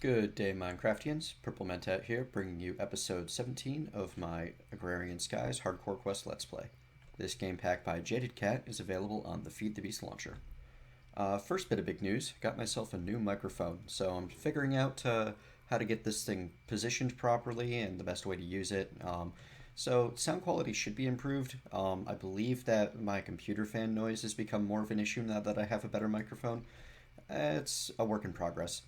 Good day, Minecraftians. Purple Mentat here, bringing you episode 17 of my Agrarian Skies Hardcore Quest Let's Play. This game pack by Jadedcat is available on the Feed the Beast launcher. First bit of big news, got myself a new microphone, so I'm figuring out how to get this thing positioned properly and the best way to use it. So sound quality should be improved. I believe that my computer fan noise has become more of an issue now that I have a better microphone. It's a work in progress.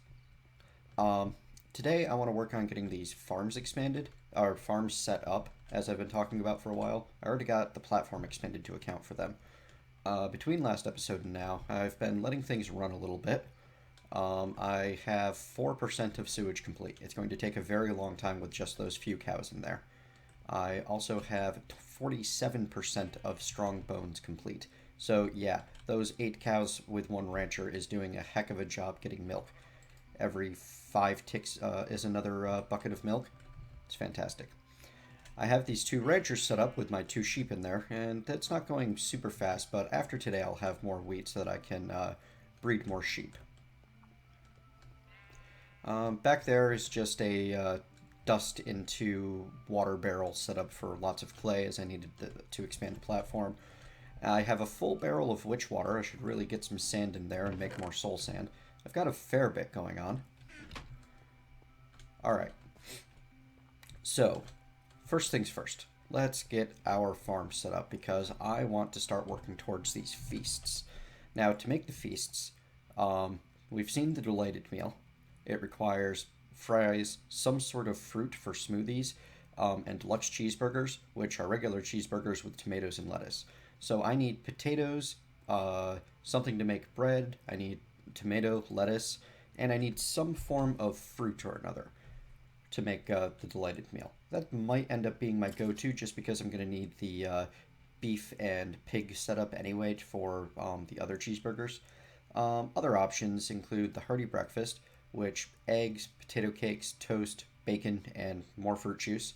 Today I want to work on getting these farms expanded, or farms set up, as I've been talking about for a while. I already got the platform expanded to account for them. Between last episode and now, I've been letting things run a little bit. I have 4% of sewage complete. It's going to take a very long time with just those few cows in there. I also have 47% of strong bones complete. So yeah, those 8 cows with one rancher is doing a heck of a job getting milk. Every 5 ticks is another bucket of milk. It's fantastic. I have these 2 ranchers set up with my 2 sheep in there, and that's not going super fast, but after today I'll have more wheat so that I can breed more sheep. Back there is just a dust into water barrel set up for lots of clay as I needed to expand the platform. I have a full barrel of witch water. I should really get some sand in there and make more soul sand. I've got a fair bit going on. Alright. So, first things first. Let's get our farm set up because I want to start working towards these feasts. Now, to make the feasts, we've seen the delighted meal. It requires fries, some sort of fruit for smoothies, and deluxe cheeseburgers, which are regular cheeseburgers with tomatoes and lettuce. So I need potatoes, something to make bread, I need tomato, lettuce, and I need some form of fruit or another to make the delighted meal. That might end up being my go-to just because I'm going to need the beef and pig setup anyway for the other cheeseburgers. Other options include the hearty breakfast, which eggs, potato cakes, toast, bacon, and more fruit juice,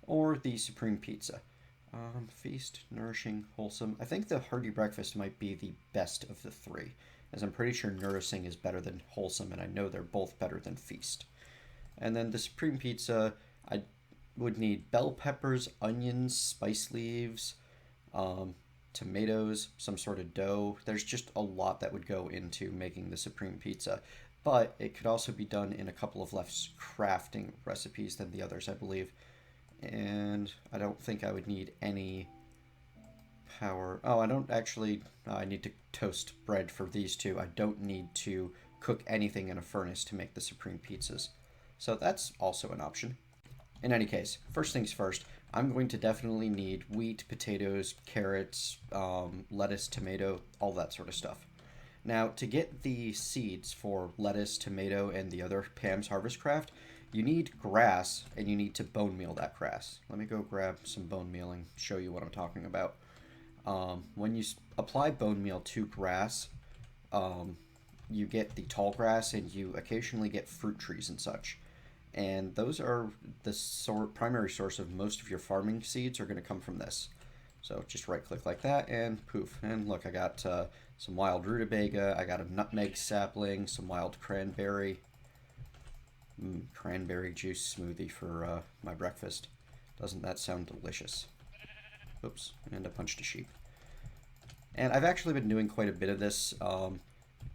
or the supreme pizza. Feast, nourishing, wholesome. I think the hearty breakfast might be the best of the 3, as I'm pretty sure nourishing is better than wholesome, and I know they're both better than feast. And then the supreme pizza, I would need bell peppers, onions, spice leaves, tomatoes, some sort of dough. There's just a lot that would go into making the supreme pizza, but it could also be done in a couple of less crafting recipes than the others, I believe. And I don't think I would need any power. Oh, I don't actually. I need to toast bread for these 2. I don't need to cook anything in a furnace to make the supreme pizzas. So that's also an option. In any case, first things first, I'm going to definitely need wheat, potatoes, carrots, lettuce, tomato, all that sort of stuff. Now, to get the seeds for lettuce, tomato, and the other Pam's Harvest Craft, you need grass, and you need to bone meal that grass. Let me go grab some bone meal and show you what I'm talking about. When you apply bone meal to grass, you get the tall grass, and you occasionally get fruit trees and such. And those are the primary source of most of your farming seeds are going to come from this. So just right click like that and poof. And look, I got some wild rutabaga, I got a nutmeg sapling, some wild cranberry. Cranberry juice smoothie for my breakfast. Doesn't that sound delicious? Oops, and I punched a sheep. And I've actually been doing quite a bit of this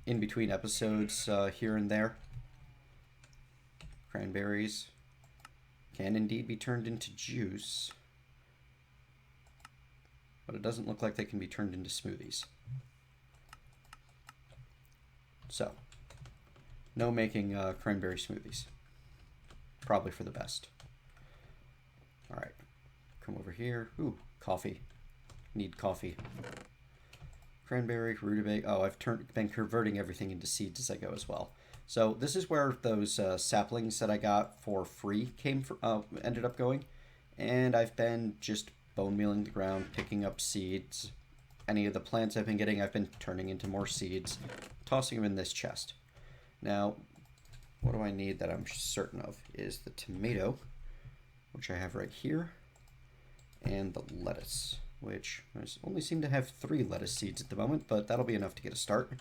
in between episodes here and there. Cranberries can indeed be turned into juice, but it doesn't look like they can be turned into smoothies. So, no making cranberry smoothies. Probably for the best. Alright, come over here. Ooh, coffee. Need coffee. Cranberry, rutabaga. Oh, I've been converting everything into seeds as I go as well. So this is where those saplings that I got for free ended up going. And I've been just bone mealing the ground, picking up seeds. Any of the plants I've been getting, I've been turning into more seeds, tossing them in this chest. Now, what do I need that I'm certain of is the tomato, which I have right here, and the lettuce, which I only seem to have 3 lettuce seeds at the moment, but that'll be enough to get a start.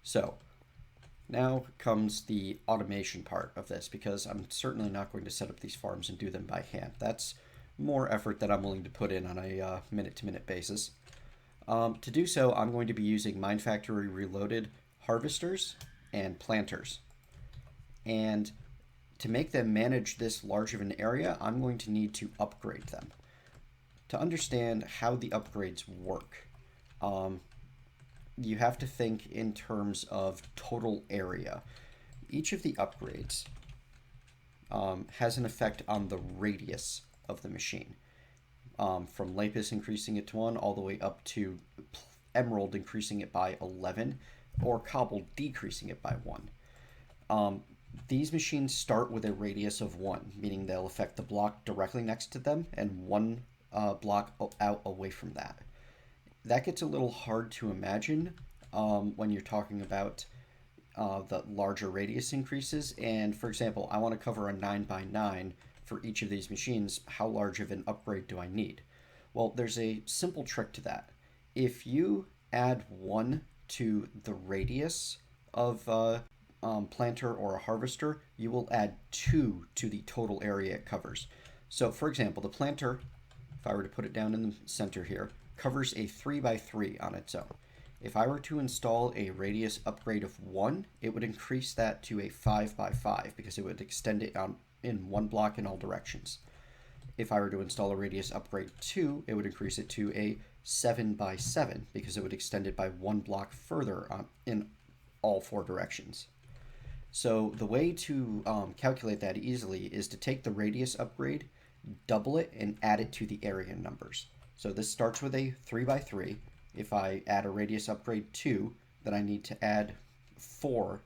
So, Now comes the automation part of this, because I'm certainly not going to set up these farms and do them by hand. That's more effort that I'm willing to put in on a minute-to-minute basis. To do so, I'm going to be using Mindfactory Reloaded harvesters and planters. And to make them manage this large of an area, I'm going to need to upgrade them. To understand how the upgrades work, you have to think in terms of total area. Each of the upgrades has an effect on the radius of the machine. From Lapis increasing it to 1 all the way up to Emerald increasing it by 11, or Cobble decreasing it by 1. These machines start with a radius of 1, meaning they'll affect the block directly next to them and 1 block out away from that. That gets a little hard to imagine when you're talking about the larger radius increases. And for example, I want to cover a 9x9 for each of these machines. How large of an upgrade do I need? Well, there's a simple trick to that. If you add 1 to the radius of planter or a harvester, you will add 2 to the total area it covers. So for example, the planter, if I were to put it down in the center here, covers a 3x3 on its own. If I were to install a radius upgrade of 1, it would increase that to a 5x5 because it would extend it in 1 block in all directions. If I were to install a radius upgrade 2, it would increase it to a 7x7 because it would extend it by 1 block further in all 4 directions. So the way to calculate that easily is to take the radius upgrade, double it, and add it to the area numbers. So this starts with a 3x3. If I add a radius upgrade 2, then I need to add 4,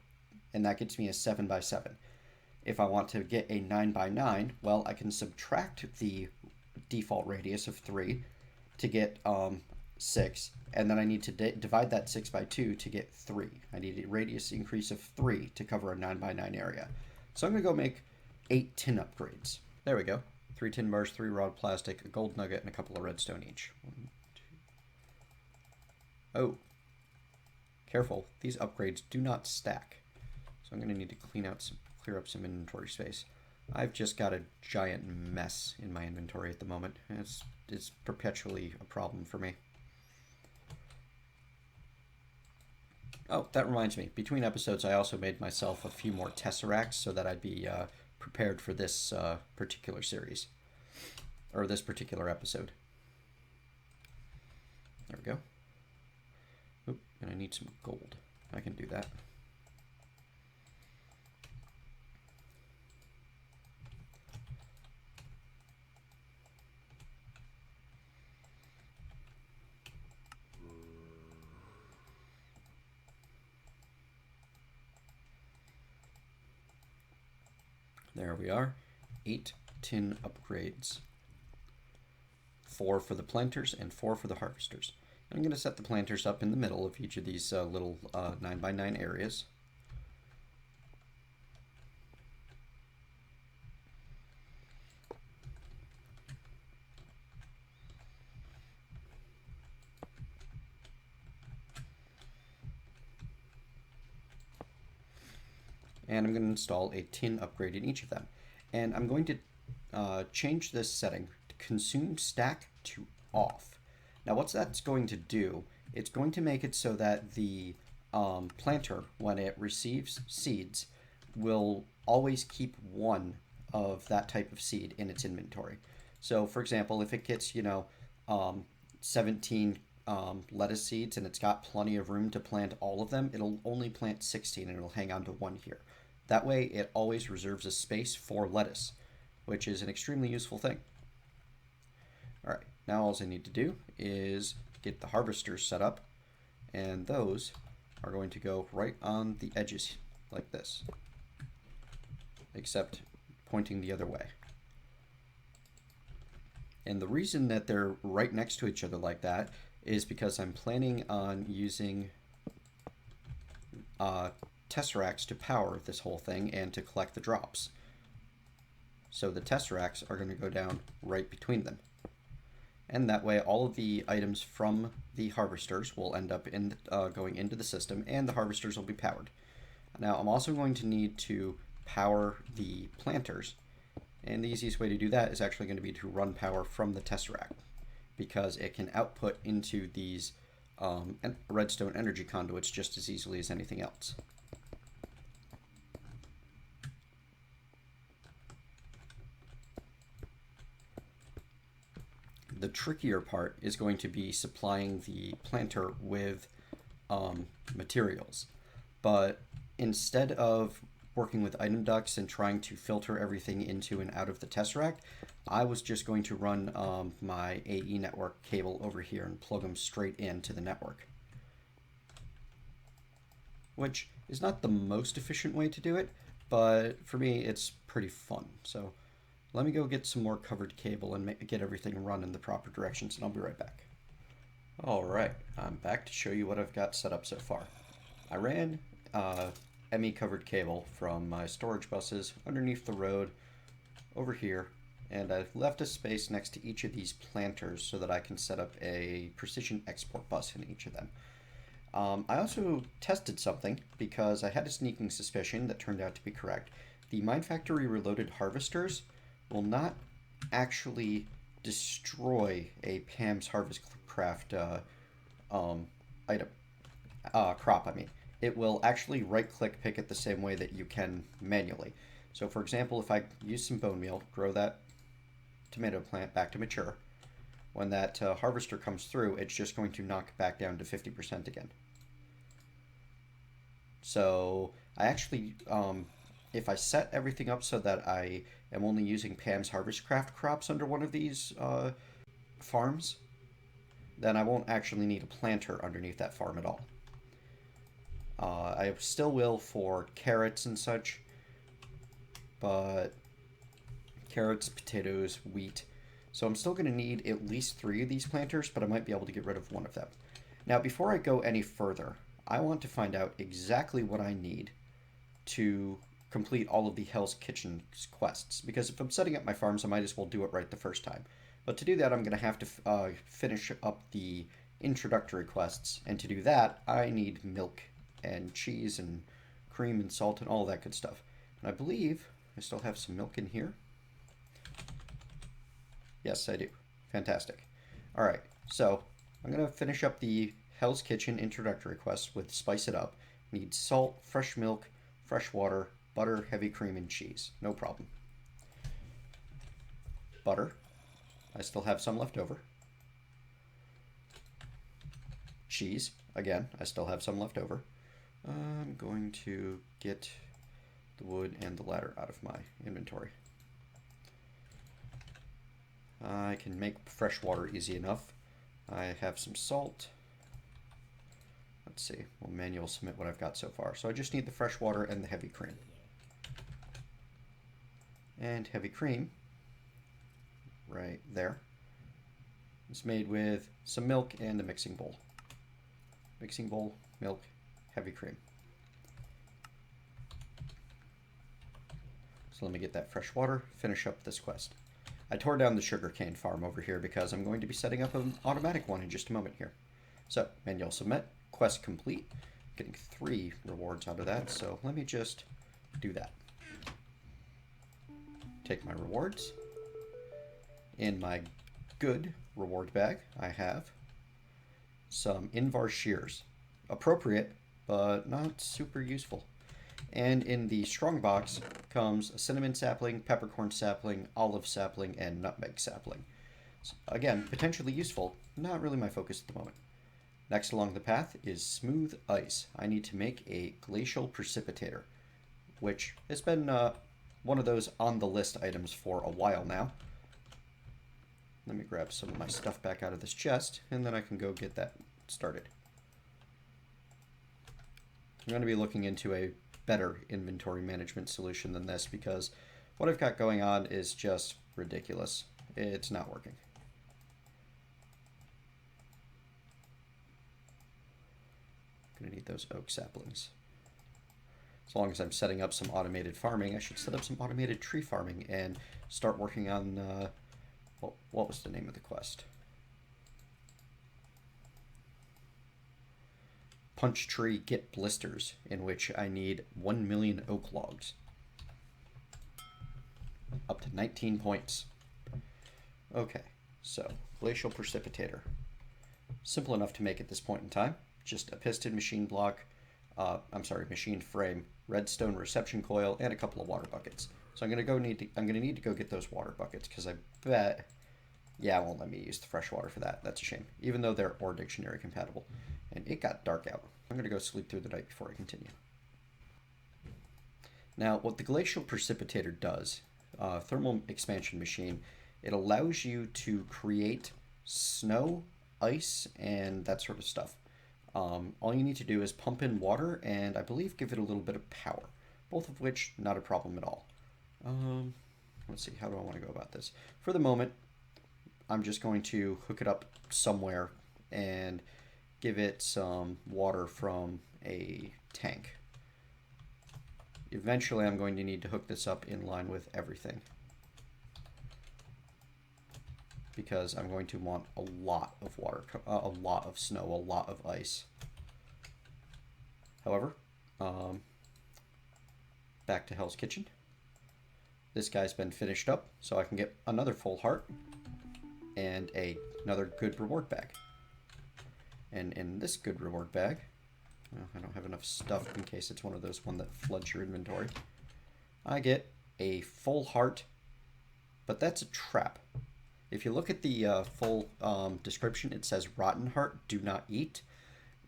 and that gets me a 7x7. If I want to get a 9x9, well, I can subtract the default radius of 3 to get 6, and then I need to divide that 6 by 2 to get 3. I need a radius increase of 3 to cover a 9x9 area. So I'm going to go make 8 tin upgrades. There we go. 3 tin bars, 3 raw plastic, a gold nugget, and a couple of redstone each. 1, 2. Oh. Careful, these upgrades do not stack. So I'm going to need to clear up some inventory space. I've just got a giant mess in my inventory at the moment. It's perpetually a problem for me. Oh, that reminds me. Between episodes, I also made myself a few more tesseracts so that I'd be prepared for this particular series, or this particular episode. There we go. Oop, and I need some gold. I can do that. There we are. 8 tin upgrades. 4 for the planters and 4 for the harvesters. I'm going to set the planters up in the middle of each of these little 9x9 areas. And I'm going to install a tin upgrade in each of them. And I'm going to change this setting to consume stack to off. Now what that's going to do, it's going to make it so that the planter, when it receives seeds, will always keep 1 of that type of seed in its inventory. So for example, if it gets, 17 lettuce seeds and it's got plenty of room to plant all of them, it'll only plant 16 and it'll hang on to 1 here. That way it always reserves a space for lettuce, which is an extremely useful thing. Alright, now all I need to do is get the harvesters set up, and those are going to go right on the edges like this, except pointing the other way. And the reason that they're right next to each other like that is because I'm planning on using tesseracts to power this whole thing and to collect the drops. So the tesseracts are going to go down right between them. And that way all of the items from the harvesters will end up in going into the system, and the harvesters will be powered. Now I'm also going to need to power the planters, and the easiest way to do that is actually going to be to run power from the tesseract, because it can output into these redstone energy conduits just as easily as anything else. The trickier part is going to be supplying the planter with materials. But instead of working with item ducts and trying to filter everything into and out of the tesseract, I was just going to run my AE network cable over here and plug them straight into the network, which is not the most efficient way to do it, but for me it's pretty fun. So let me go get some more covered cable and get everything run in the proper directions, and I'll be right back. Alright, I'm back to show you what I've got set up so far. I ran ME covered cable from my storage buses underneath the road over here, and I've left a space next to each of these planters so that I can set up a precision export bus in each of them. I also tested something because I had a sneaking suspicion that turned out to be correct. The Mine Factory Reloaded harvesters will not actually destroy a Pam's Harvest Craft crop. It will actually right-click pick it the same way that you can manually. So, for example, if I use some bone meal, grow that tomato plant back to mature, when that harvester comes through, it's just going to knock back down to 50% again. So, I actually, if I set everything up so that I am only using Pam's Harvest Craft crops under one of these farms, then I won't actually need a planter underneath that farm at all. I still will for carrots and such, but carrots, potatoes, wheat. So I'm still going to need at least 3 of these planters, but I might be able to get rid of one of them. Now, before I go any further, I want to find out exactly what I need to complete all of the Hell's Kitchen quests, because if I'm setting up my farms, I might as well do it right the first time. But to do that, I'm going to have to finish up the introductory quests, and to do that, I need milk and cheese and cream and salt and all that good stuff. And I believe I still have some milk in here. Yes, I do. Fantastic. Alright, so I'm going to finish up the Hell's Kitchen introductory quest with Spice It Up. Need salt, fresh milk, fresh water, butter, heavy cream, and cheese. No problem. Butter. I still have some left over. Cheese. Again, I still have some left over. I'm going to get the wood and the ladder out of my inventory. I can make fresh water easy enough. I have some salt. Let's see, we'll manual submit what I've got so far. So I just need the fresh water and the heavy cream. And heavy cream, right there, is made with some milk and a mixing bowl. Mixing bowl, milk, heavy cream. So let me get that fresh water, finish up this quest. I tore down the sugarcane farm over here because I'm going to be setting up an automatic one in just a moment here. So, manual submit, quest complete. Getting 3 rewards out of that, so let me just do that. Take my rewards. In my good reward bag, I have some Invar shears. Appropriate, but not super useful. And in the strong box comes a cinnamon sapling, peppercorn sapling, olive sapling, and nutmeg sapling. So again, potentially useful, not really my focus at the moment. Next along the path is smooth ice. I need to make a glacial precipitator, which has been one of those on the list items for a while now. Let me grab some of my stuff back out of this chest, and then I can go get that started. I'm going to be looking into a better inventory management solution than this, because what I've got going on is just ridiculous. It's not working. Gonna need those oak saplings. As long as I'm setting up some automated farming, I should set up some automated tree farming and start working on, what was the name of the quest? punch tree get blisters, in which I need 1 million oak logs. Up to 19 points. Okay, so glacial precipitator. Simple enough to make at this point in time. Just a piston machine block, machine frame, redstone reception coil, and a couple of water buckets. So I'm gonna need to go get those water buckets, because I bet, yeah, it won't let me use the fresh water for that. That's a shame, even though they're Ore Dictionary compatible. And it got dark out. I'm gonna go sleep through the night before I continue. Now, what the glacial precipitator does, thermal expansion machine, it allows you to create snow, ice, and that sort of stuff. All you need to do is pump in water and I believe give it a little bit of power, both of which not a problem at all. Let's see, how do I want to go about this? For the moment, I'm just going to hook it up somewhere and give it some water from a tank. Eventually, I'm going to need to hook this up in line with everything, because I'm going to want a lot of water, a lot of snow, a lot of ice. However, back to Hell's Kitchen. This guy's been finished up, so I can get another full heart and another good reward bag. And in this good reward bag, well, I don't have enough stuff in case it's one of those that floods your inventory. I get a full heart, but that's a trap. If you look at the full description, it says rotten heart, do not eat.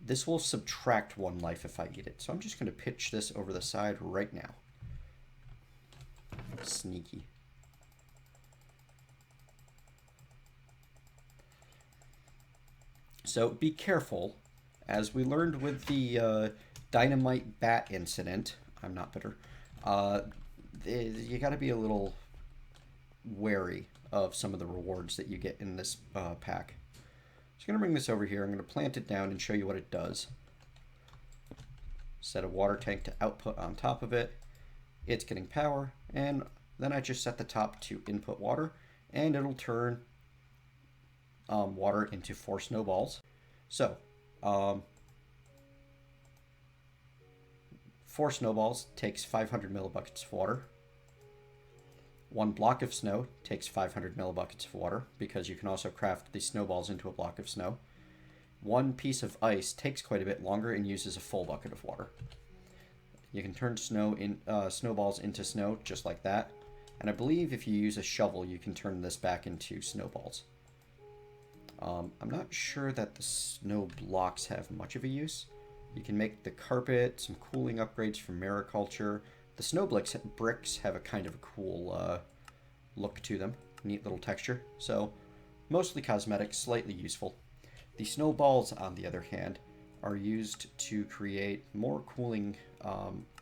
This will subtract 1 life if I eat it. So I'm just going to pitch this over the side right now. Sneaky. So be careful. As we learned with the dynamite bat incident, I'm not bitter, you got to be a little wary of some of the rewards that you get in this pack. So I'm going to bring this over here. I'm going to plant it down and show you what it does. Set a water tank to output on top of it. It's getting power, and then I just set the top to input water, and it'll turn water into 4 snowballs. So, 4 snowballs takes 500 millibuckets of water. 1 block of snow takes 500 millibuckets of water, because you can also craft the snowballs into a block of snow. 1 piece of ice takes quite a bit longer and uses a full bucket of water. You can turn snowballs into snow just like that. And I believe if you use a shovel, you can turn this back into snowballs. I'm not sure that the snow blocks have much of a use. You can make the carpet, some cooling upgrades from mariculture. The snow bricks have a kind of a cool look to them. Neat little texture. So, mostly cosmetic, slightly useful. The snowballs, on the other hand, are used to create more cooling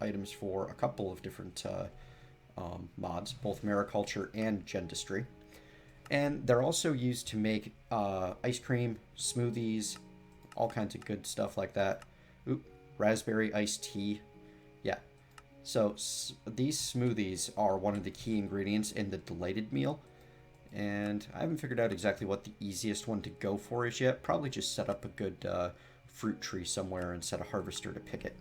items for a couple of different mods, both mariculture and gendistry. And they're also used to make ice cream, smoothies, all kinds of good stuff like that. Oop, raspberry iced tea. Yeah. So these smoothies are one of the key ingredients in the delighted meal. And I haven't figured out exactly what the easiest one to go for is yet. Probably just set up a good fruit tree somewhere and set a harvester to pick it.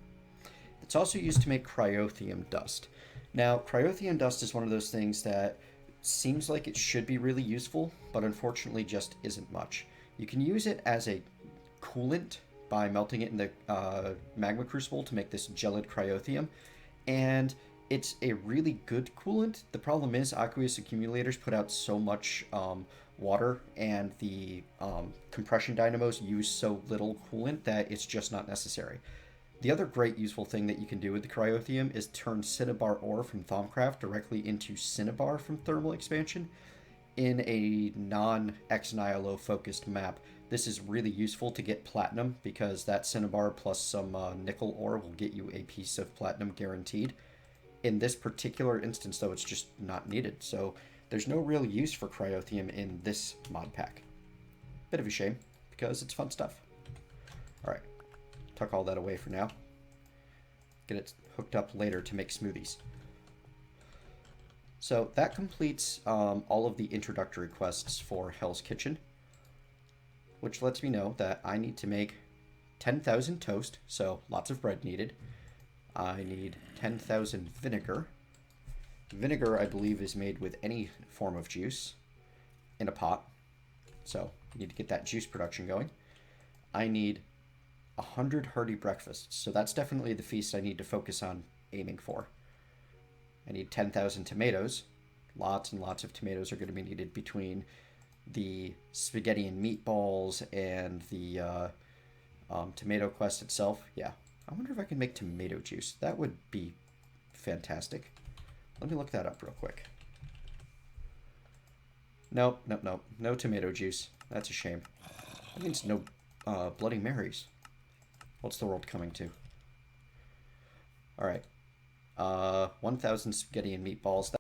It's also used to make cryotheum dust. Now, cryotheum dust is one of those things that seems like it should be really useful, but unfortunately just isn't much. You can use it as a coolant by melting it in the magma crucible to make this gelid cryotheum, and it's a really good coolant. The problem is aqueous accumulators put out so much water, and the compression dynamos use so little coolant that it's just not necessary. The other great useful thing that you can do with the cryotheum is turn cinnabar ore from Thaumcraft directly into cinnabar from thermal expansion in a non-ex nihilo focused map. This is really useful to get platinum, because that cinnabar plus some nickel ore will get you a piece of platinum guaranteed. In this particular instance, though, it's just not needed, so there's no real use for cryotheum in this mod pack. Bit of a shame, because it's fun stuff. Alright, tuck all that away for now. Get it hooked up later to make smoothies. So that completes all of the introductory quests for Hell's Kitchen, which lets me know that I need to make 10,000 toast, so lots of bread needed. I need 10,000 vinegar. Vinegar, I believe, is made with any form of juice in a pot. So, I need to get that juice production going. I need 100 hearty breakfasts. So that's definitely the feast I need to focus on aiming for. I need 10,000 tomatoes. Lots and lots of tomatoes are going to be needed between the spaghetti and meatballs and the tomato quest itself. Yeah, I wonder if I can make tomato juice. That would be fantastic. Let me look that up real quick. Nope, nope, nope. No tomato juice. That's a shame. That means no Bloody Marys. What's the world coming to? Alright. 1,000 spaghetti and meatballs.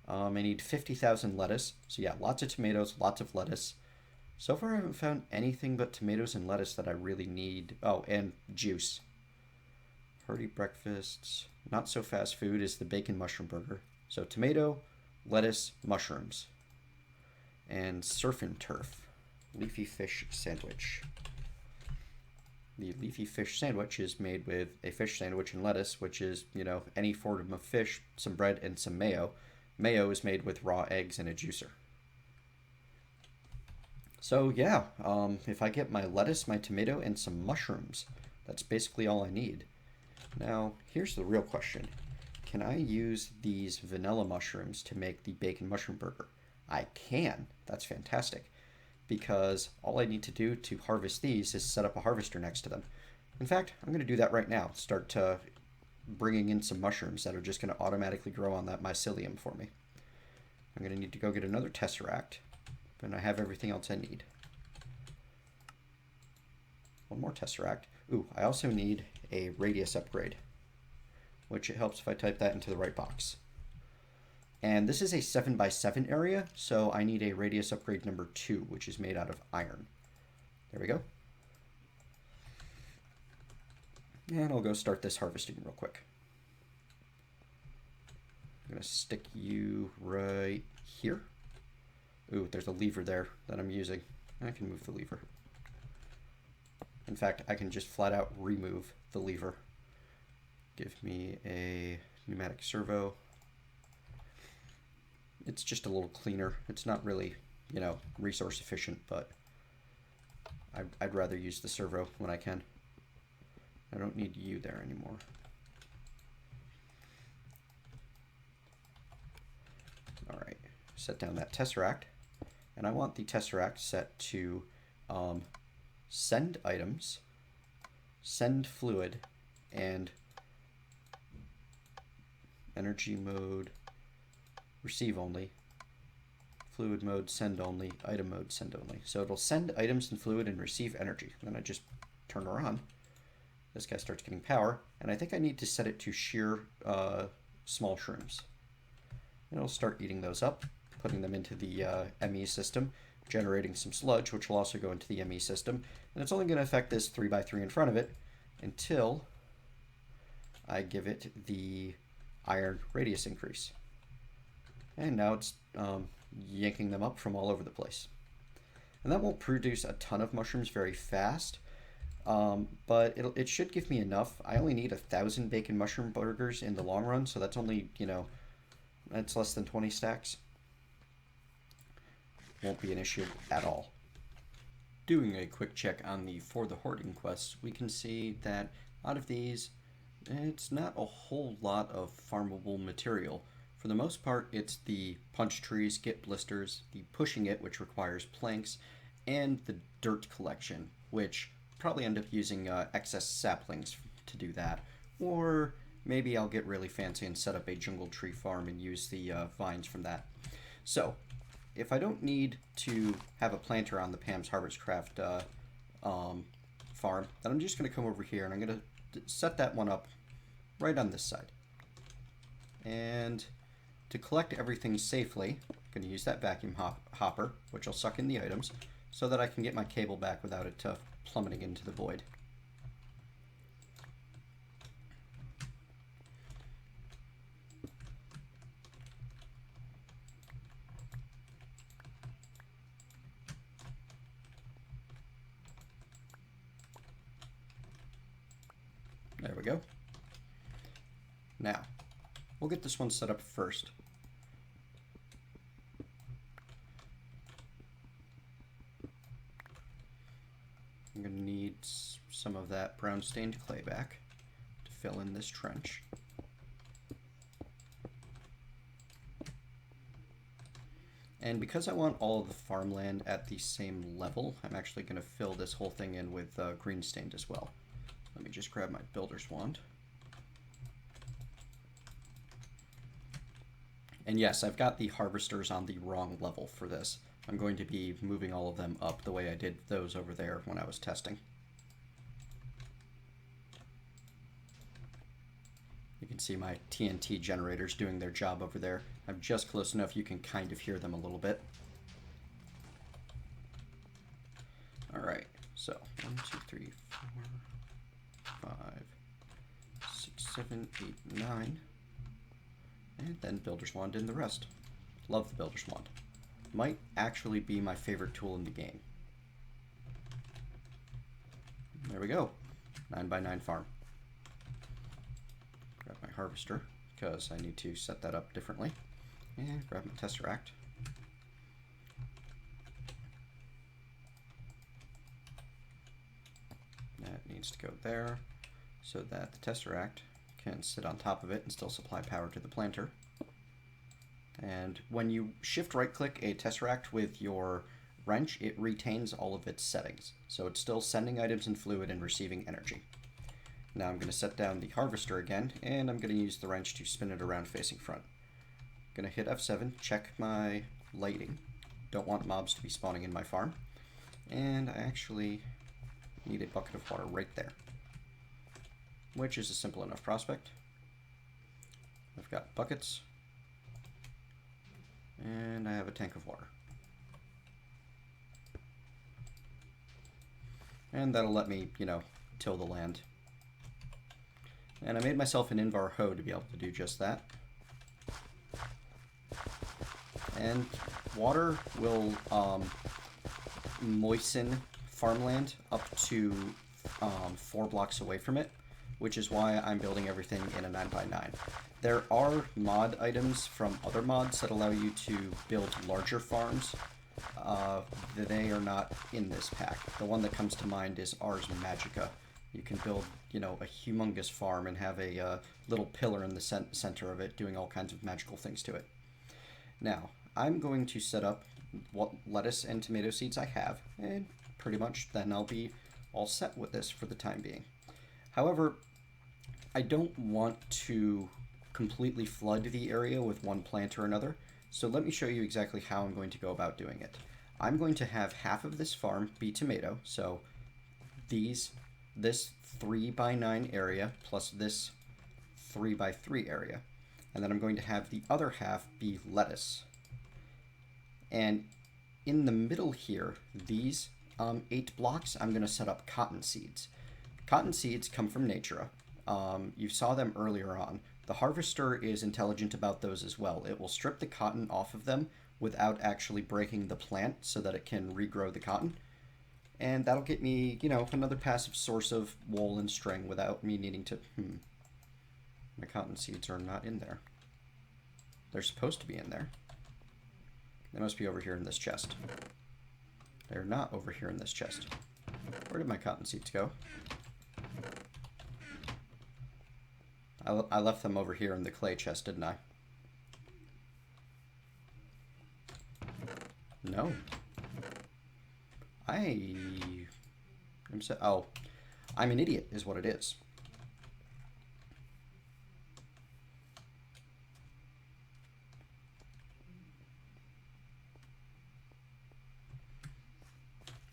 I need 50,000 lettuce. So yeah, lots of tomatoes, lots of lettuce. So far I haven't found anything but tomatoes and lettuce that I really need. Oh, and juice. Hearty breakfasts. Not so fast food is the bacon mushroom burger. So tomato, lettuce, mushrooms. And surf and turf. Leafy fish sandwich. The leafy fish sandwich is made with a fish sandwich and lettuce, which is, you know, any form of fish, some bread, and some mayo. Mayo is made with raw eggs and a juicer. So yeah, if I get my lettuce, my tomato, and some mushrooms, that's basically all I need. Now, here's the real question. Can I use these vanilla mushrooms to make the bacon mushroom burger? I can. That's fantastic. Because all I need to do to harvest these is set up a harvester next to them. In fact, I'm going to do that right now. Start bringing in some mushrooms that are just going to automatically grow on that mycelium for me. I'm going to need to go get another tesseract, and I have everything else I need. One more tesseract. Ooh, I also need a radius upgrade, which it helps if I type that into the right box. And this is a 7x7 area, so I need a radius upgrade number 2, which is made out of iron. There we go. And I'll go start this harvesting real quick. I'm going to stick you right here. Ooh, there's a lever there that I'm using. I can move the lever. In fact, I can just flat out remove the lever. Give me a pneumatic servo. It's just a little cleaner. It's not really, you know, resource efficient, but I'd rather use the servo when I can. I don't need you there anymore. All right, set down that tesseract, and I want the tesseract set to send items, send fluid, and energy mode, receive only, fluid mode, send only, item mode, send only. So it'll send items and fluid and receive energy. Then I just turn her on. This guy starts getting power, and I think I need to set it to shear small shrooms. And it'll start eating those up, putting them into the ME system, generating some sludge, which will also go into the ME system. And it's only going to affect this 3x3 in front of it until I give it the iron radius increase. And now it's yanking them up from all over the place. And that won't produce a ton of mushrooms very fast, but it should give me enough. I only need 1,000 bacon mushroom burgers in the long run, so that's only, you know, that's less than 20 stacks. Won't be an issue at all. Doing a quick check on the For the Hoarding quests, we can see that out of these, it's not a whole lot of farmable material. For the most part, it's the punch trees, get blisters, the pushing it, which requires planks, and the dirt collection, which probably end up using excess saplings to do that. Or maybe I'll get really fancy and set up a jungle tree farm and use the vines from that. So, if I don't need to have a planter on the Pam's Harvestcraft farm, then I'm just going to come over here and I'm going to set that one up right on this side. And to collect everything safely, I'm going to use that vacuum hopper, which will suck in the items, so that I can get my cable back without it plummeting into the void. There we go. Now, we'll get this one set up first. I'm going to need some of that brown stained clay back to fill in this trench. And because I want all of the farmland at the same level, I'm actually going to fill this whole thing in with green stained as well. Let me just grab my builder's wand. And yes, I've got the harvesters on the wrong level for this. I'm going to be moving all of them up the way I did those over there when I was testing. You can see my TNT generators doing their job over there. I'm just close enough you can kind of hear them a little bit. Alright, so 1, 2, 3, 4, 5, 6, 7, 8, 9. And then Builder's Wand in the rest. Love the Builder's Wand. Might actually be my favorite tool in the game. There we go. 9x9 farm. Grab my harvester, because I need to set that up differently. And grab my tesseract. That needs to go there, so that the tesseract can sit on top of it and still supply power to the planter. And when you shift right click a tesseract with your wrench, it retains all of its settings. So it's still sending items and fluid and receiving energy. Now I'm going to set down the harvester again, and I'm going to use the wrench to spin it around facing front. I'm going to hit F7, check my lighting. Don't want mobs to be spawning in my farm. And I actually need a bucket of water right there, which is a simple enough prospect. I've got buckets, and I have a tank of water. And that'll let me, till the land. And I made myself an Invar hoe to be able to do just that. And water will moisten farmland up to 4 blocks away from it, which is why I'm building everything in a 9x9. There are mod items from other mods that allow you to build larger farms. They are not in this pack. The one that comes to mind is Ars Magica. You can build, a humongous farm and have a little pillar in the center of it doing all kinds of magical things to it. Now, I'm going to set up what lettuce and tomato seeds I have, and pretty much then I'll be all set with this for the time being. However, I don't want to completely flood the area with one plant or another, so let me show you exactly how I'm going to go about doing it. I'm going to have half of this farm be tomato, so this 3x9 area plus this 3x3 area, and then I'm going to have the other half be lettuce. And in the middle here, these 8 blocks, I'm going to set up cotton seeds. Cotton seeds come from nature. You saw them earlier on. The harvester is intelligent about those as well. It will strip the cotton off of them without actually breaking the plant so that it can regrow the cotton. And that'll get me, another passive source of wool and string without me needing to... My cotton seeds are not in there. They're supposed to be in there. They must be over here in this chest. They're not over here in this chest. Where did my cotton seeds go? I left them over here in the clay chest, didn't I? No. I'm an idiot is what it is.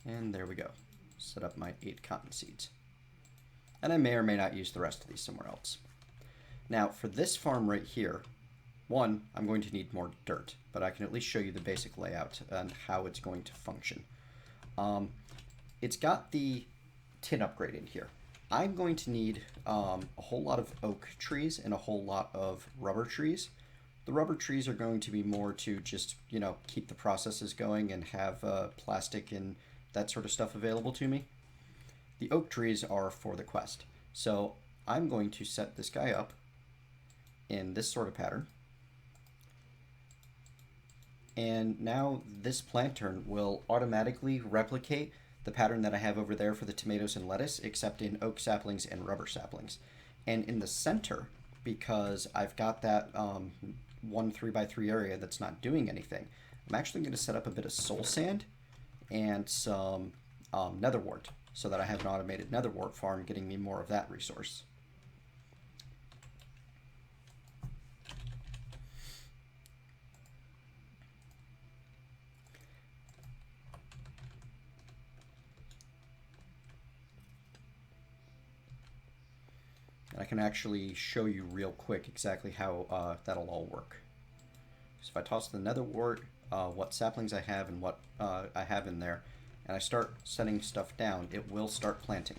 And there we go. Set up my 8 cotton seeds. And I may or may not use the rest of these somewhere else. Now, for this farm right here, one, I'm going to need more dirt, but I can at least show you the basic layout and how it's going to function. It's got the tin upgrade in here. I'm going to need a whole lot of oak trees and a whole lot of rubber trees. The rubber trees are going to be more to just, keep the processes going and have plastic and that sort of stuff available to me. The oak trees are for the quest. So I'm going to set this guy up in this sort of pattern. And now this planter will automatically replicate the pattern that I have over there for the tomatoes and lettuce, except in oak saplings and rubber saplings. And in the center, because I've got that one 3x3 area that's not doing anything, I'm actually going to set up a bit of soul sand and some nether wart, so that I have an automated nether wart farm getting me more of that resource. And I can actually show you real quick exactly how that'll all work. So if I toss the nether wart, what saplings I have and what I have in there, and I start setting stuff down, it will start planting.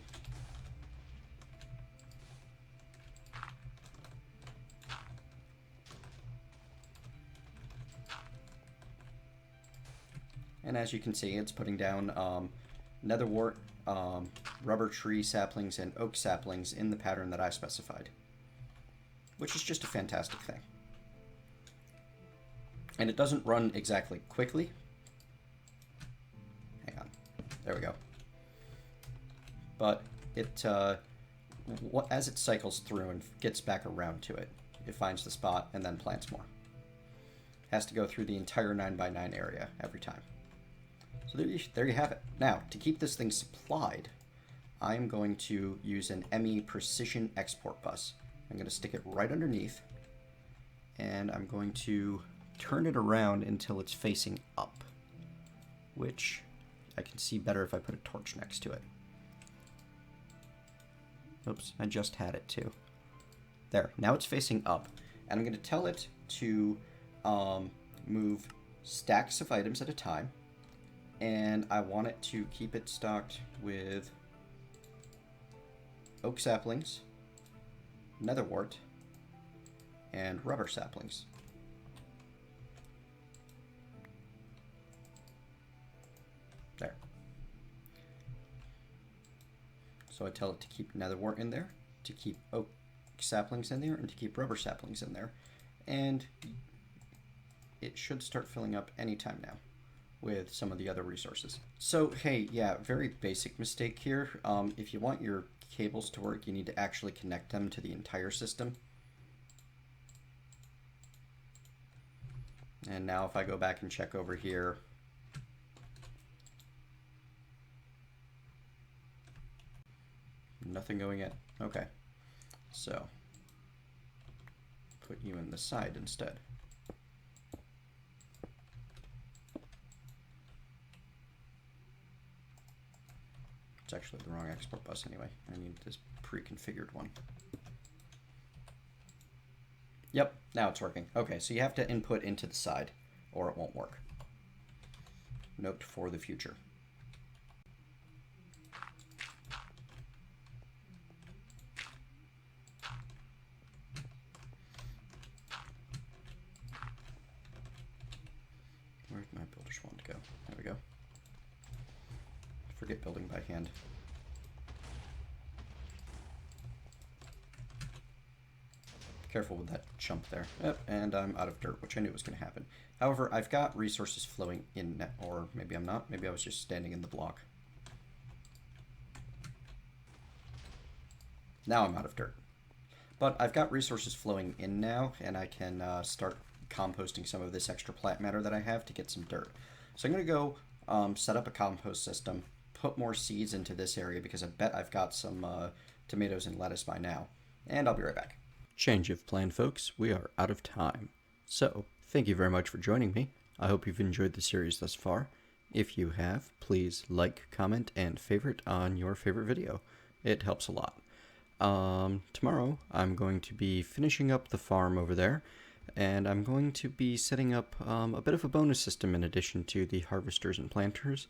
And as you can see, it's putting down nether wart, rubber tree saplings, and oak saplings in the pattern that I specified, which is just a fantastic thing. And it doesn't run exactly quickly. Hang on. There we go. But it, as it cycles through and gets back around to it, it finds the spot and then plants more. It has to go through the entire 9x9 area every time. So there you have it. Now, to keep this thing supplied, I'm going to use an ME precision export bus. I'm going to stick it right underneath, and I'm going to turn it around until it's facing up, which I can see better if I put a torch next to it. Oops, I just had it too. There, now it's facing up, and I'm going to tell it to move stacks of items at a time, and I want it to keep it stocked with oak saplings, nether wart, and rubber saplings. There. So I tell it to keep nether wart in there, to keep oak saplings in there, and to keep rubber saplings in there. And it should start filling up anytime now with some of the other resources. So hey, yeah, very basic mistake here. If you want your cables to work, you need to actually connect them to the entire system. And now if I go back and check over here, nothing going in. Okay, so put you in the side instead. It's actually the wrong export bus anyway. I need this pre-configured one. Yep, now it's working. Okay, so you have to input into the side or it won't work. Note for the future. Where'd my builder's wand go? There we go. Forget building by hand. Careful with that chump there. Yep, and I'm out of dirt, which I knew was going to happen. However, I've got resources flowing in, or maybe I'm not. Maybe I was just standing in the block. Now I'm out of dirt. But I've got resources flowing in now, and I can start composting some of this extra plant matter that I have to get some dirt. So I'm going to go set up a compost system, put more seeds into this area because I bet I've got some tomatoes and lettuce by now. And I'll be right back. Change of plan, folks. We are out of time. So, thank you very much for joining me. I hope you've enjoyed the series thus far. If you have, please like, comment, and favorite on your favorite video. It helps a lot. Tomorrow, I'm going to be finishing up the farm over there, and I'm going to be setting up a bit of a bonus system in addition to the harvesters and planters,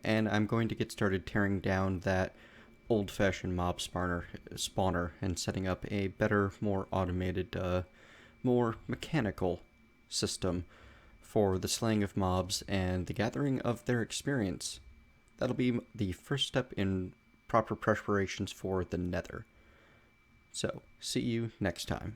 and I'm going to get started tearing down that old-fashioned mob spawner and setting up a better, more automated, more mechanical system for the slaying of mobs and the gathering of their experience. That'll be the first step in proper preparations for the nether. So, see you next time.